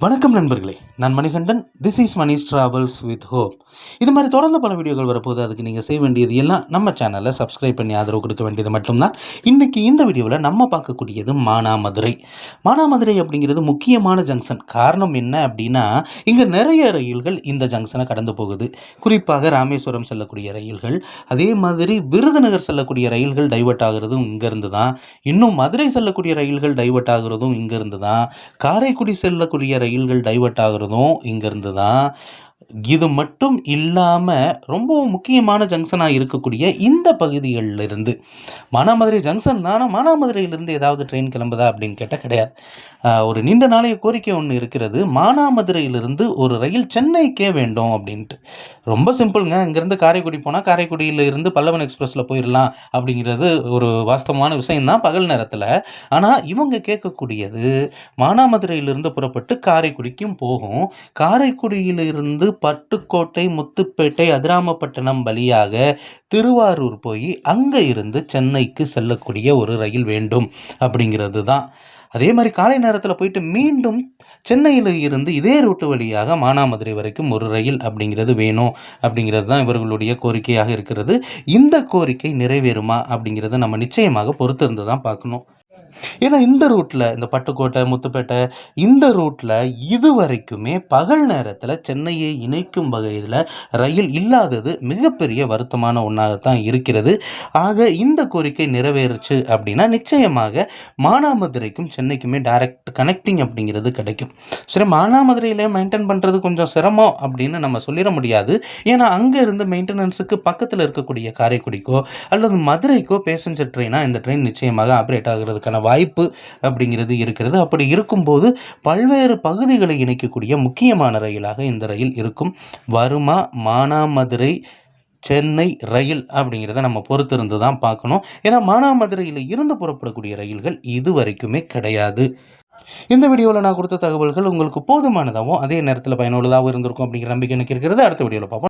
வணக்கம் நண்பர்களே, நான் Manikandan. This is Mani's travels with hope. இது மாதிரி தொடர்ந்து பல வீடியோக்கள் வரப்போது. அதுக்கு நீங்கள் செய்ய வேண்டியது எல்லாம் நம்ம சேனலில் சப்ஸ்கிரைப் பண்ணி ஆதரவு கொடுக்க வேண்டியது மட்டும்தான். இன்றைக்கி இந்த வீடியோவில் நம்ம பார்க்கக்கூடியது மானாமதுரை. மானாமதுரை அப்படிங்கிறது முக்கியமான ஜங்ஷன். காரணம் என்ன அப்படின்னா, இங்கே நிறைய ரயில்கள் இந்த ஜங்ஷனை கடந்து போகுது. குறிப்பாக ராமேஸ்வரம் செல்லக்கூடிய ரயில்கள், அதே மாதிரி விருதுநகர் செல்லக்கூடிய ரயில்கள் டைவர்ட் ஆகிறதும் இங்கேருந்து தான். இன்னும் மதுரை செல்லக்கூடிய ரயில்கள் டைவர்ட் ஆகிறதும் இங்கேருந்து தான். காரைக்குடி செல்லக்கூடிய ரயில்கள் டைவர்ட் ஆகிறதும் இங்கேருந்து தான். இது மட்டும் இல்லாமல் ரொம்பவும் முக்கியமான ஜங்ஷனாக இருக்கக்கூடிய இந்த பகுதிகளிலிருந்து மானாமதுரை ஜங்ஷன் தானே, மானாமதுரையிலிருந்து ஏதாவது ட்ரெயின் கிளம்புதா அப்படின்னு கேட்டால் கிடையாது. ஒரு நீண்ட நாளைய கோரிக்கை ஒன்று இருக்கிறது. மானாமதுரையிலிருந்து ஒரு ரயில் சென்னைக்கே வேண்டும் அப்படின்ட்டு. ரொம்ப சிம்பிளுங்க. இங்கேருந்து காரைக்குடி போனால் காரைக்குடியில் இருந்து பல்லவன் எக்ஸ்பிரஸில் போயிடலாம் அப்படிங்கிறது ஒரு வாஸ்தவமான விஷயம்தான் பகல் நேரத்தில். ஆனால் இவங்க கேட்கக்கூடியது மானாமதுரையிலிருந்து புறப்பட்டு காரைக்குடிக்கும் போகும். காரைக்குடியிலிருந்து பட்டுக்கோட்டை, முத்துப்பேட்டை, அதிராமப்பட்டினம் வழியாக திருவாரூர் போய் அங்கே இருந்து சென்னைக்கு செல்லக்கூடிய ஒரு ரயில் வேண்டும் அப்படிங்கிறது தான். அதே மாதிரி காலை நேரத்தில் போயிட்டு மீண்டும் சென்னையில் இருந்து இதே ரூட்டு வழியாக மானாமதுரை வரைக்கும் ஒரு ரயில் அப்படிங்கிறது வேணும் அப்படிங்கிறது தான் இவர்களுடைய கோரிக்கையாக இருக்கிறது. இந்த கோரிக்கை நிறைவேறுமா அப்படிங்கிறத நம்ம நிச்சயமாக பொறுத்திருந்து தான் பார்க்கணும். ஏன்னா இந்த ரூட்டில், இந்த பட்டுக்கோட்டை, முத்துப்பேட்டை இந்த ரூட்டில் இது வரைக்குமே பகல் நேரத்தில் சென்னையை இணைக்கும் வகையில் ரயில் இல்லாதது மிகப்பெரிய வருத்தமான ஒன்றாகத்தான் இருக்கிறது. ஆக இந்த கோரிக்கை நிறைவேறுச்சு அப்படின்னா நிச்சயமாக மானாமதுரைக்கும் சென்னைக்குமே டைரக்ட் கனெக்டிங் அப்படிங்கிறது கிடைக்கும். சரி, மானாமதுரையிலே மெயின்டைன் பண்ணுறது கொஞ்சம் சிரமம் அப்படின்னு நம்ம சொல்லிட முடியாது. ஏன்னா அங்கே இருந்து மெயின்டெனன்ஸுக்கு பக்கத்தில் இருக்கக்கூடிய காரைக்குடிக்கோ அல்லது மதுரைக்கோ பேசஞ்சர் ட்ரெயினாக இந்த ட்ரெயின் நிச்சயமாக ஆப்ரேட் ஆகிறது வாய்ப்பு அப்படிங்கிறது இருக்கிறது. அப்படி இருக்கும்போது பல்வேறு பகுதிகளை இணைக்கக்கூடிய முக்கியமான ரயிலாக இந்த ரயில் இருக்கும். வருமா மானாமதுரை சென்னை ரயில் அப்படிங்கிறத நம்ம பொறுத்திருந்து தான் பார்க்கணும். ஏன்னா மானாமதுரையில் இருந்து புறப்படக்கூடிய ரயில்கள் இது வரைக்குமே கிடையாது. இந்த வீடியோவில் நான் கொடுத்த தகவல்கள் உங்களுக்கு போதுமானதாகவும் அதே நேரத்தில் பயனுள்ளதாகவும் இருந்திருக்கும் அப்படிங்கிற நம்பிக்கை எனக்கு இருக்கிறது. அடுத்த வீடியோவில் பார்ப்போம்.